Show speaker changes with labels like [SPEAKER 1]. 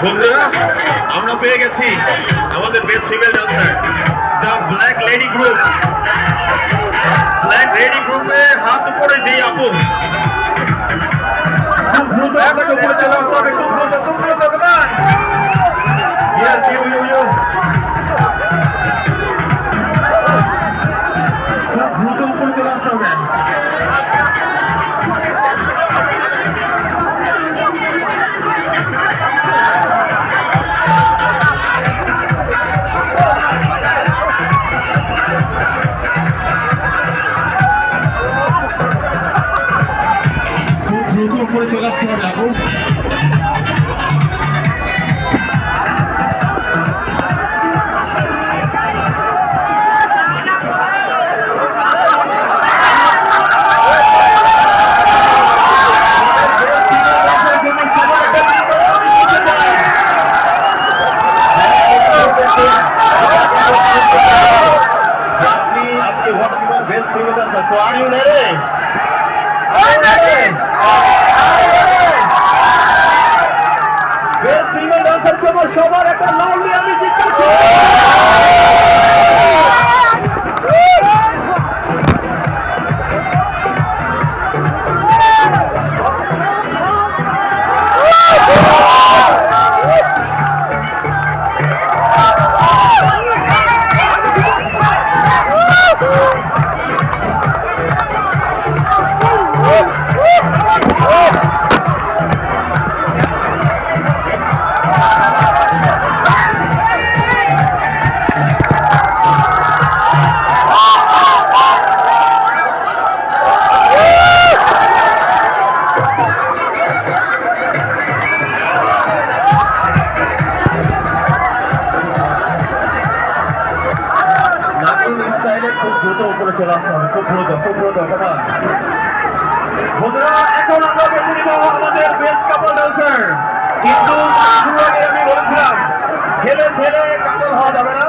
[SPEAKER 1] বন্ধুরা আমরা পেয়ে গেছি আমাদের best female dancer the black lady group. Black lady গ্রুপে হাত উপরে যে আপু খুব দ্রুত আপনাকে উপরে চলে আসতে হবে, খুব দ্রুত কমান। ইয়েস ইউ খুব দ্রুত উপরে চলে আসতে হবে। উপরে চলে আসতে হবে আপু। আজকে what you are best female dancer, so are you ready? Are you ready? Best female dancer জন্য সবার একটা লাউডলি আমি জিজ্ঞাসা করছি। খুব দ্রুত উপরে চলে আসতে হবে, খুব দ্রুত কমান। বন্ধুরা এখন আমরা বেছে নিব আমাদের বেস্ট কাপল ডান্সার। কিন্তু শুরু আগে আমি বলেছিলাম ছেলে ছেলে কাপল হওয়া যাবে না।